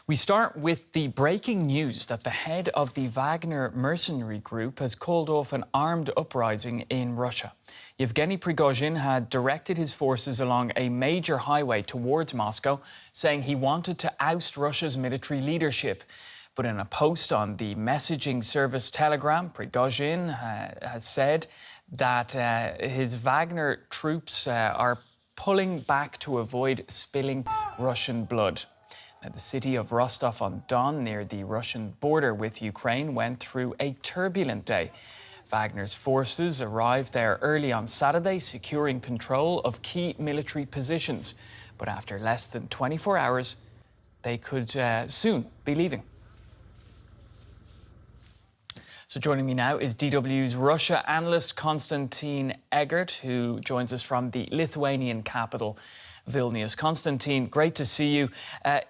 We start with the breaking news that the head of the Wagner mercenary group has called off an armed uprising in Russia. Yevgeny Prigozhin had directed his forces along a major highway towards Moscow, saying he wanted to oust Russia's military leadership. But in a post on the messaging service Telegram, Prigozhin has said that his Wagner troops are pulling back to avoid spilling Russian blood. The city of Rostov-on-Don, near the Russian border with Ukraine, went through a turbulent day. Wagner's forces arrived there early on Saturday, securing control of key military positions. But after less than 24 hours, they could soon be leaving. So joining me now is DW's Russia analyst Constantine Eggert, who joins us from the Lithuanian capital, Vilnius. Constantine, great to see you.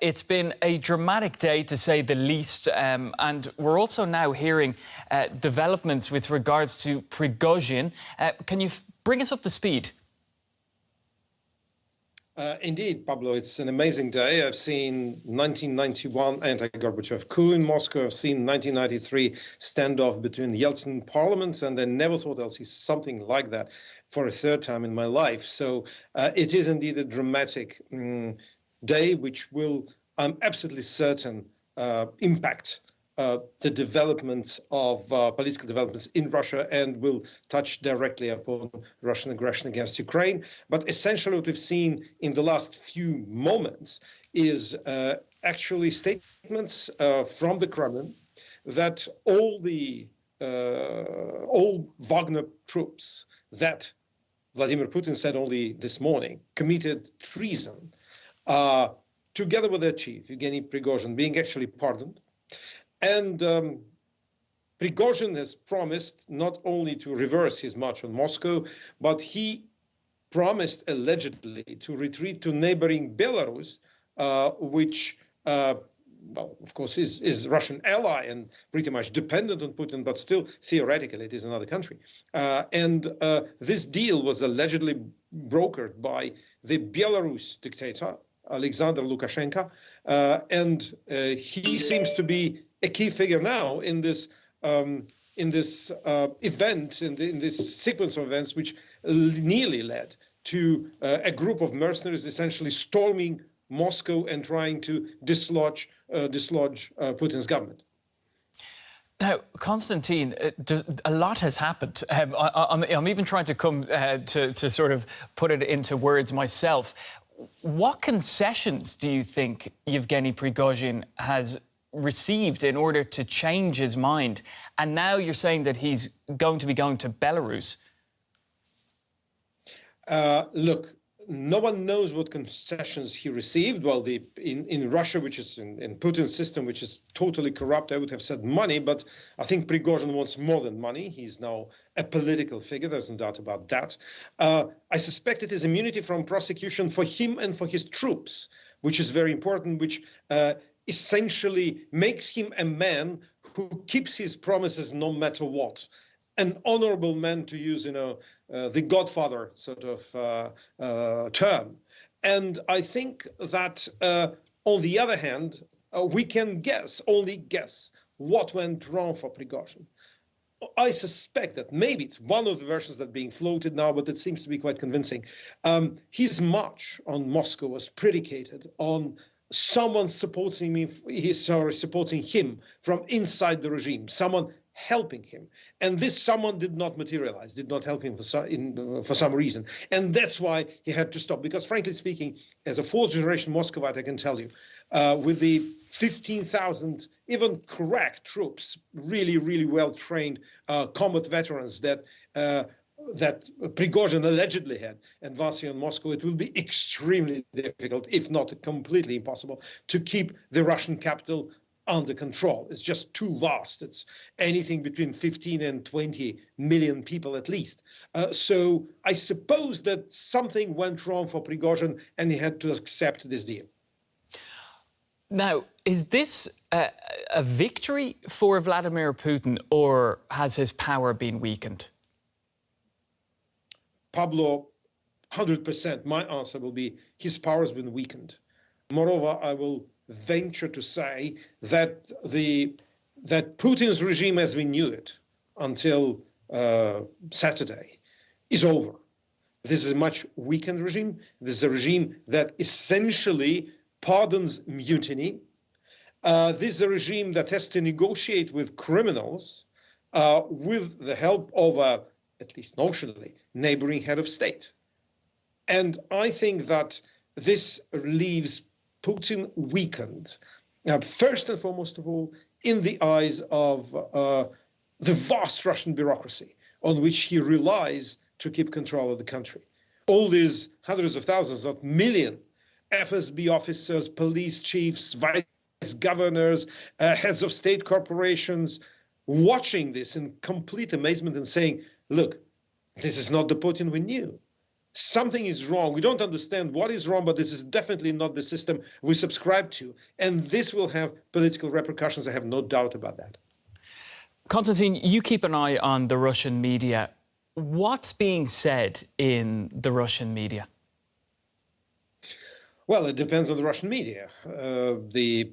It's been a dramatic day, to say the least, and we're also now hearing developments with regards to Prigozhin. Can you bring us up to speed? Indeed, Pablo, it's an amazing day. I've seen 1991 anti-Gorbachev coup in Moscow. I've seen 1993 standoff between Yeltsin parliament, and I never thought I'll see something like that for a third time in my life. So it is indeed a dramatic day, which will, I'm absolutely certain, impact the developments of political developments in Russia and will touch directly upon Russian aggression against Ukraine. But essentially what we've seen in the last few moments is actually statements from the Kremlin that all Wagner troops that Vladimir Putin said only this morning committed treason, together with their chief, Yevgeny Prigozhin, being actually pardoned. And Prigozhin has promised not only to reverse his march on Moscow, but he promised allegedly to retreat to neighboring Belarus, which, well, of course, is Russian ally and pretty much dependent on Putin, but still theoretically it is another country. And this deal was allegedly brokered by the Belarus dictator, Alexander Lukashenko, and he seems to be a key figure now in this event, in this sequence of events, which nearly led to a group of mercenaries essentially storming Moscow and trying to dislodge Putin's government. Now, Constantine, a lot has happened. I'm even trying to come to sort of put it into words myself. What concessions do you think Yevgeny Prigozhin has received in order to change his mind? And now you're saying that he's going to be going to Belarus. Look, no one knows what concessions he received. Well, in Russia, which is in Putin's system, which is totally corrupt, I would have said money, but I think Prigozhin wants more than money. He's now a political figure, there's no doubt about that. I suspect it is immunity from prosecution for him and for his troops, which is very important, which essentially makes him a man who keeps his promises no matter what. An honorable man, to use, the Godfather sort of term. And I think that, on the other hand, we can only guess what went wrong for Prigozhin. I suspect that maybe it's one of the versions that are being floated now, but it seems to be quite convincing. His march on Moscow was predicated on someone supporting him from inside the regime, someone helping him. And this someone did not materialize, did not help him for some reason. And that's why he had to stop. Because frankly speaking, as a fourth-generation Muscovite, I can tell you, with the 15,000 even crack troops, really, really well-trained combat veterans that Prigozhin allegedly had advancing on Moscow, it will be extremely difficult, if not completely impossible, to keep the Russian capital under control. It's just too vast. It's anything between 15 and 20 million people at least. So I suppose that something went wrong for Prigozhin and he had to accept this deal. Now, is this a victory for Vladimir Putin, or has his power been weakened? Pablo, 100%, my answer will be his power has been weakened. Moreover, I will venture to say that that Putin's regime as we knew it until Saturday is over. This is a much weakened regime. This is a regime that essentially pardons mutiny. This is a regime that has to negotiate with criminals with the help of a, at least notionally, neighboring head of state. And I think that this leaves Putin weakened, first and foremost of all, in the eyes of the vast Russian bureaucracy on which he relies to keep control of the country. All these hundreds of thousands, not million, FSB officers, police chiefs, vice governors, heads of state corporations, watching this in complete amazement and saying, look, this is not the Putin we knew. Something is wrong. We don't understand what is wrong, but this is definitely not the system we subscribe to. And this will have political repercussions. I have no doubt about that. Constantine, you keep an eye on the Russian media. What's being said in the Russian media? Well, it depends on the Russian media. The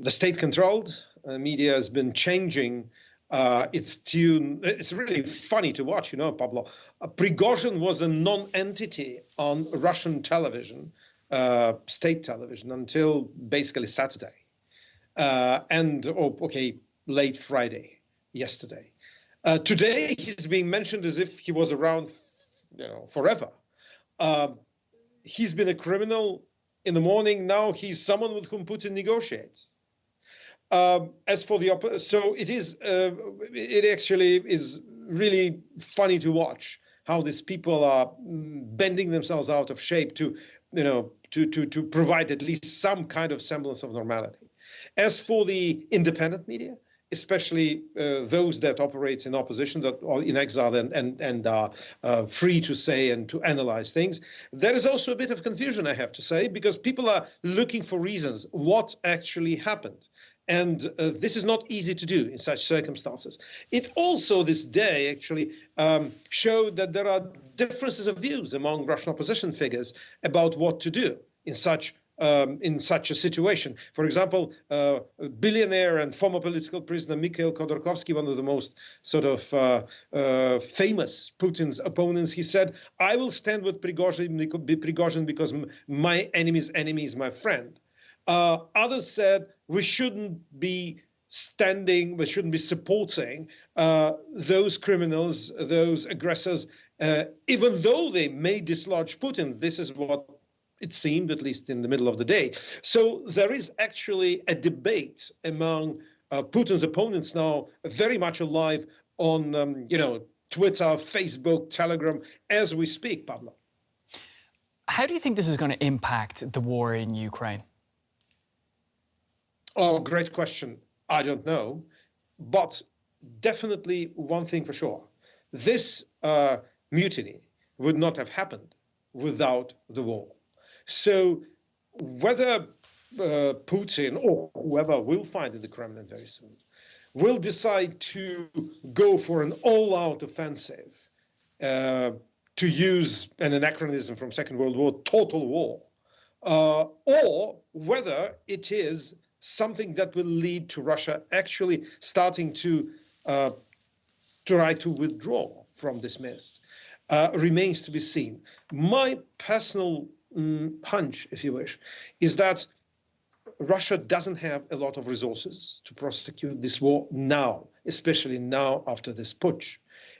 state-controlled media has been changing its tune. It's really funny to watch, you know, Pablo. Prigozhin was a non-entity on Russian television, state television, until basically Saturday, late Friday, yesterday. Today, he's being mentioned as if he was around, you know, forever. He's been a criminal in the morning. Now he's someone with whom Putin negotiates. As for the so it is, it actually is really funny to watch how these people are bending themselves out of shape to, you know, to provide at least some kind of semblance of normality. As for the independent media, especially those that operate in opposition, that are in exile and are free to say and to analyze things, there is also a bit of confusion, I have to say, because people are looking for reasons what actually happened. And this is not easy to do in such circumstances. It also this day actually showed that there are differences of views among Russian opposition figures about what to do in such a situation. For example, billionaire and former political prisoner Mikhail Khodorkovsky, one of the most sort of famous Putin's opponents, he said, "I will stand with Prigozhin because my enemy's enemy is my friend." Others said we shouldn't be standing, we shouldn't be supporting those criminals, those aggressors, even though they may dislodge Putin. This is what it seemed, at least in the middle of the day. So there is actually a debate among Putin's opponents now, very much alive on, you know, Twitter, Facebook, Telegram, as we speak, Pablo. How do you think this is going to impact the war in Ukraine? Oh, great question. I don't know. But definitely one thing for sure. This mutiny would not have happened without the war. So whether Putin or whoever we'll find in the Kremlin very soon will decide to go for an all-out offensive, to use an anachronism from Second World War, total war, or whether it is something that will lead to Russia actually starting to try to withdraw from this mess, remains to be seen. My personal hunch, if you wish, is that Russia doesn't have a lot of resources to prosecute this war now, especially now after this putsch,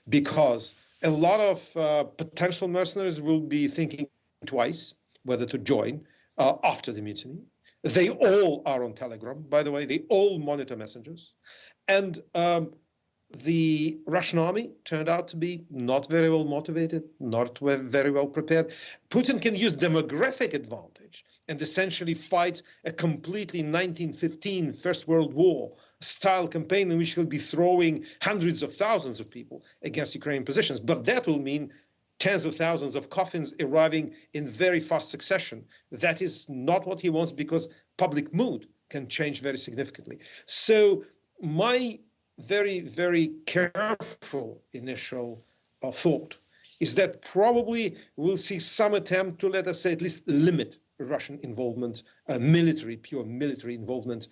because a lot of potential mercenaries will be thinking twice whether to join after the mutiny. They all are on Telegram, by the way. They all monitor messengers. And the Russian army turned out to be not very well motivated, not very well prepared. Putin can use demographic advantage and essentially fight a completely 1915 First World War style campaign in which he'll be throwing hundreds of thousands of people against Ukrainian positions. But that will mean tens of thousands of coffins arriving in very fast succession. That is not what he wants, because public mood can change very significantly. So my very, very careful initial thought is that probably we'll see some attempt to, let us say, at least limit Russian involvement, pure military involvement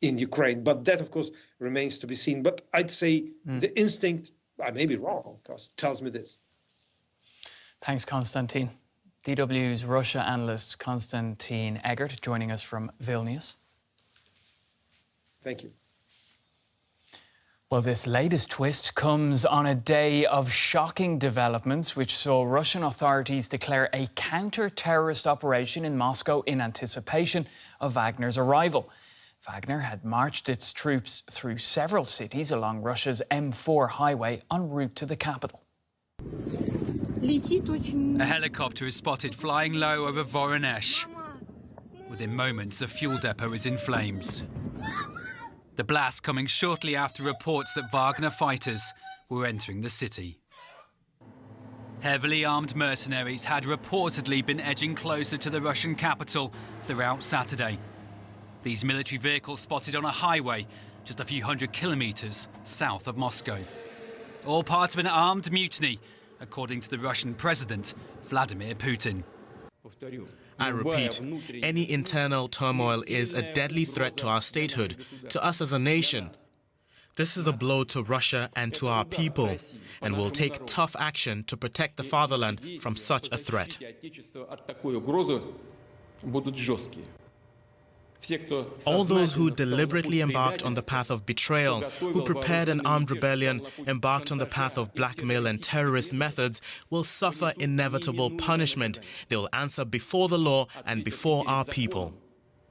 in Ukraine. But that, of course, remains to be seen. But I'd say the instinct, I may be wrong, tells me this. Thanks, Constantine. DW's Russia analyst Constantine Eggert joining us from Vilnius. Thank you. Well, this latest twist comes on a day of shocking developments which saw Russian authorities declare a counter-terrorist operation in Moscow in anticipation of Wagner's arrival. Wagner had marched its troops through several cities along Russia's M4 highway en route to the capital. A helicopter is spotted flying low over Voronezh. Within moments, a fuel depot is in flames. The blast coming shortly after reports that Wagner fighters were entering the city. Heavily armed mercenaries had reportedly been edging closer to the Russian capital throughout Saturday. These military vehicles spotted on a highway just a few hundred kilometers south of Moscow. All part of an armed mutiny, according to the Russian president, Vladimir Putin. I repeat, any internal turmoil is a deadly threat to our statehood, to us as a nation. This is a blow to Russia and to our people, and we'll take tough action to protect the fatherland from such a threat. All those who deliberately embarked on the path of betrayal, who prepared an armed rebellion, embarked on the path of blackmail and terrorist methods, will suffer inevitable punishment. They will answer before the law and before our people.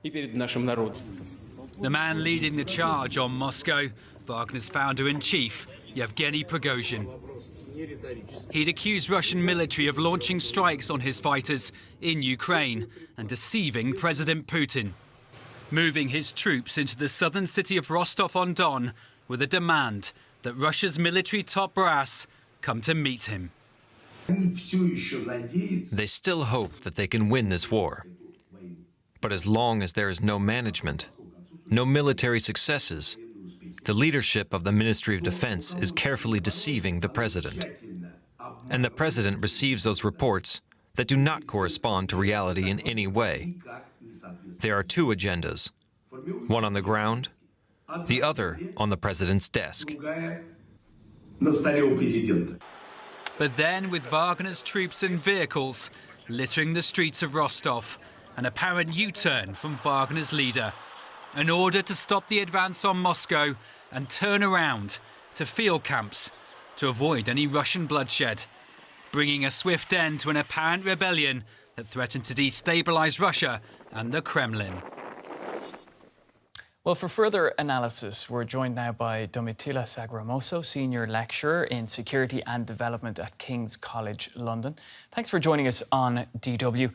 The man leading the charge on Moscow, Wagner's founder-in-chief, Yevgeny Prigozhin. He'd accused Russian military of launching strikes on his fighters in Ukraine and deceiving President Putin, moving his troops into the southern city of Rostov-on-Don with a demand that Russia's military top brass come to meet him. They still hope that they can win this war. But as long as there is no management, no military successes, the leadership of the Ministry of Defense is carefully deceiving the president. And the president receives those reports that do not correspond to reality in any way. There are two agendas, one on the ground, the other on the president's desk. But then, with Wagner's troops and vehicles littering the streets of Rostov, an apparent U-turn from Wagner's leader, an order to stop the advance on Moscow and turn around to field camps to avoid any Russian bloodshed, bringing a swift end to an apparent rebellion that threatened to destabilize Russia and the Kremlin. Well, for further analysis, we're joined now by Domitila Sagramoso, Senior Lecturer in Security and Development at King's College London. Thanks for joining us on DW.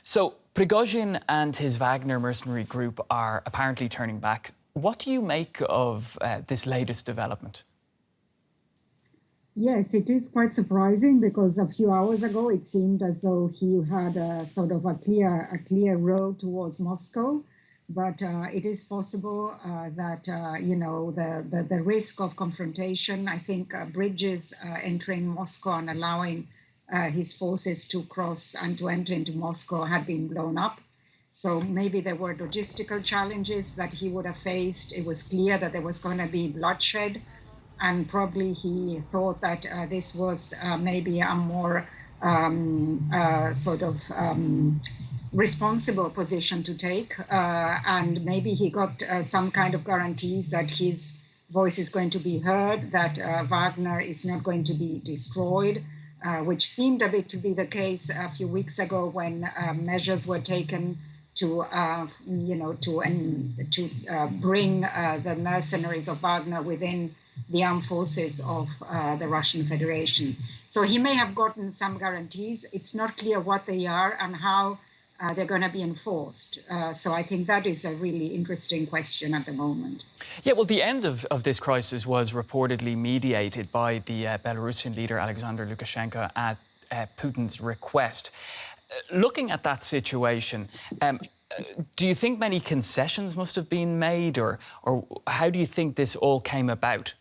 So, Prigozhin and his Wagner mercenary group are apparently turning back. What do you make of this latest development? Yes, it is quite surprising because a few hours ago it seemed as though he had a sort of a clear road towards Moscow. But it is possible that, the risk of confrontation, I think bridges entering Moscow and allowing his forces to cross and to enter into Moscow had been blown up. So maybe there were logistical challenges that he would have faced. It was clear that there was going to be bloodshed. And probably he thought that this was maybe a more responsible position to take. And maybe he got some kind of guarantees that his voice is going to be heard, that Wagner is not going to be destroyed, which seemed a bit to be the case a few weeks ago when measures were taken to bring the mercenaries of Wagner within the armed forces of the Russian Federation. So he may have gotten some guarantees. It's not clear what they are and how they're going to be enforced. So I think that is a really interesting question at the moment. Yeah, well, the end of this crisis was reportedly mediated by the Belarusian leader Alexander Lukashenko at Putin's request. Looking at that situation, do you think many concessions must have been made, or how do you think this all came about?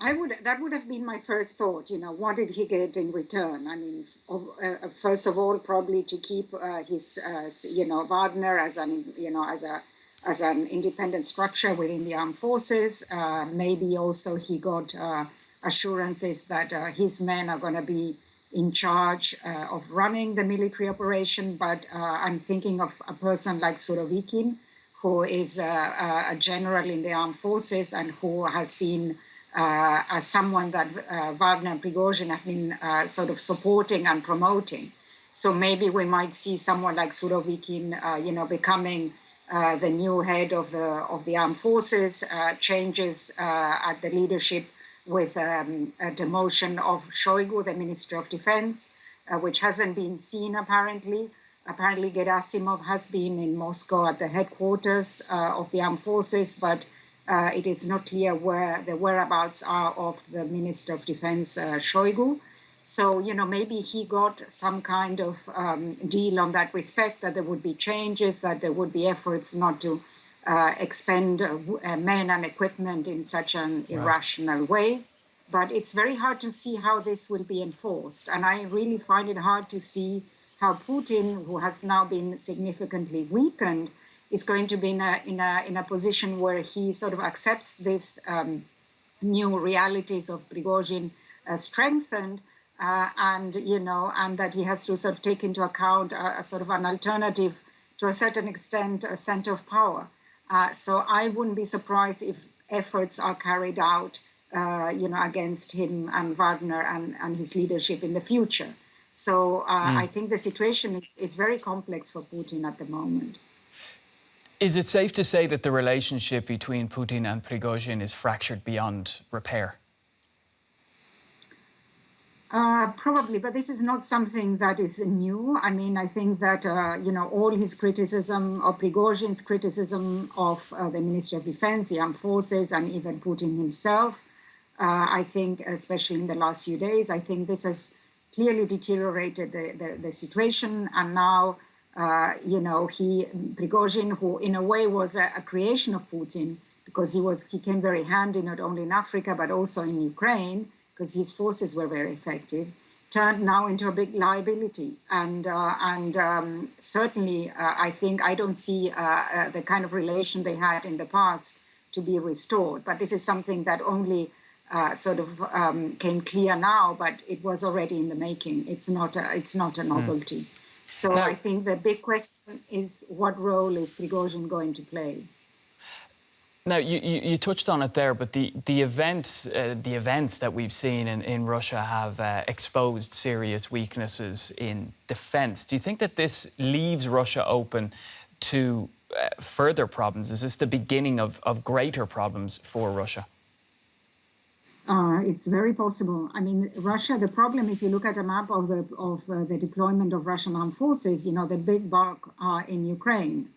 That would have been my first thought. What did he get in return? I mean, first of all, probably to keep his, Wagner as an independent structure within the armed forces. Maybe also he got assurances that his men are going to be in charge of running the military operation. But I'm thinking of a person like Surovikin, who is a general in the armed forces and who has been someone that Wagner and Prigozhin have been sort of supporting and promoting. So maybe we might see someone like Surovikin, becoming the new head of the armed forces, changes at the leadership with a demotion of Shoigu, the Minister of Defense, which hasn't been seen apparently. Apparently, Gerasimov has been in Moscow at the headquarters of the armed forces, but it is not clear where the whereabouts are of the Minister of Defense, Shoigu. So, maybe he got some kind of deal on that respect, that there would be changes, that there would be efforts not to expend men and equipment in such an irrational way. But it's very hard to see how this will be enforced. And I really find it hard to see how Putin, who has now been significantly weakened, is going to be in a position where he sort of accepts this new realities of Prigozhin strengthened, and that he has to sort of take into account a sort of an alternative, to a certain extent, a center of power. So I wouldn't be surprised if efforts are carried out, against him and Wagner and his leadership in the future. So I think the situation is very complex for Putin at the moment. Is it safe to say that the relationship between Putin and Prigozhin is fractured beyond repair? Probably, but this is not something that is new. I mean, I think that, all his criticism of Prigozhin's criticism of the Ministry of Defense, the armed forces, and even Putin himself, I think, especially in the last few days, I think this has clearly deteriorated the situation. And now, Prigozhin, who in a way was a creation of Putin, because he came very handy not only in Africa, but also in Ukraine, because his forces were very effective, turned now into a big liability. And certainly, I don't see the kind of relation they had in the past to be restored. But this is something that only came clear now, but it was already in the making. It's not a novelty. So I think the big question is, what role is Prigozhin going to play? Now, you touched on it there, but the events that we've seen in Russia have exposed serious weaknesses in defence. Do you think that this leaves Russia open to further problems? Is this the beginning of greater problems for Russia? It's very possible. I mean, Russia, the problem, if you look at a map of the deployment of Russian armed forces, the big bulk are in Ukraine,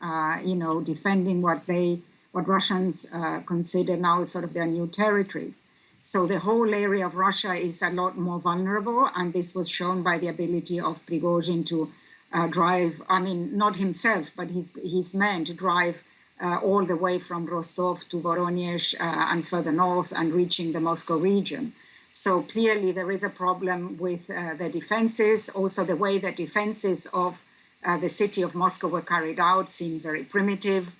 defending what Russians consider now sort of their new territories. So the whole area of Russia is a lot more vulnerable, and this was shown by the ability of Prigozhin to drive, I mean, not himself, but his men to drive all the way from Rostov to Voronezh and further north and reaching the Moscow region. So clearly there is a problem with the defenses. Also, the way the defenses of the city of Moscow were carried out seemed very primitive,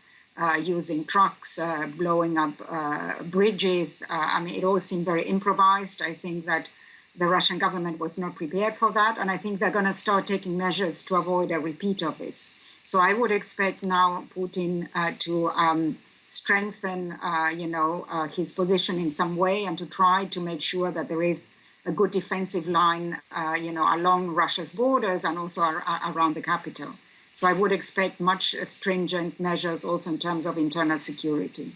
using trucks, blowing up bridges. It all seemed very improvised. I think that the Russian government was not prepared for that. And I think they're going to start taking measures to avoid a repeat of this. So I would expect now Putin to strengthen, his position in some way, and to try to make sure that there is a good defensive line, along Russia's borders and also around the capital. So I would expect much stringent measures also in terms of internal security.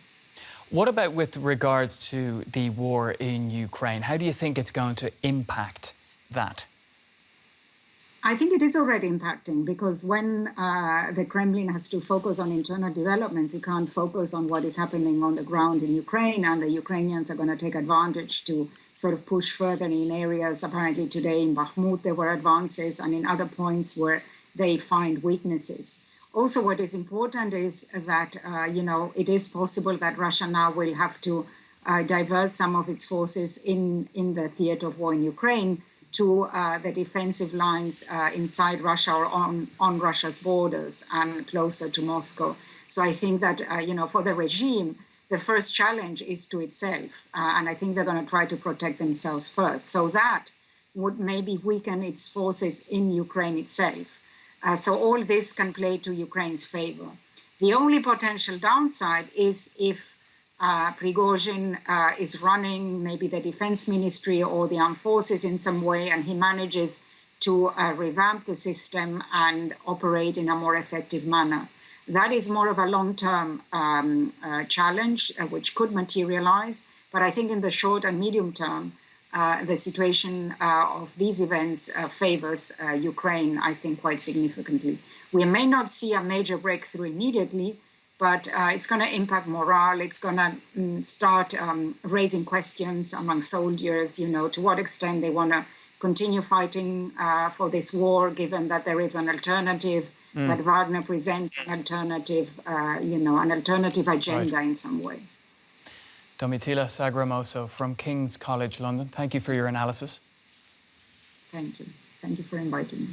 What about with regards to the war in Ukraine? How do you think it's going to impact that? I think it is already impacting, because when the Kremlin has to focus on internal developments, it can't focus on what is happening on the ground in Ukraine, and the Ukrainians are going to take advantage to sort of push further in areas. Apparently today in Bakhmut there were advances, and in other points where they find weaknesses. Also, what is important is that, it is possible that Russia now will have to divert some of its forces in the theater of war in Ukraine to the defensive lines inside Russia or on Russia's borders and closer to Moscow. So I think that, for the regime, the first challenge is to itself. And I think they're going to try to protect themselves first. So that would maybe weaken its forces in Ukraine itself. So all this can play to Ukraine's favor. The only potential downside is if Prigozhin is running maybe the defense ministry or the armed forces in some way, and he manages to revamp the system and operate in a more effective manner. That is more of a long-term challenge, which could materialize. But I think in the short and medium term, the situation of these events favors Ukraine, I think, quite significantly. We may not see a major breakthrough immediately, but it's going to impact morale. It's going to start raising questions among soldiers, to what extent they want to continue fighting for this war, given that there is an alternative, that Wagner presents an alternative, an alternative agenda in some way. Domitila Sagramoso from King's College London, thank you for your analysis. Thank you. Thank you for inviting me.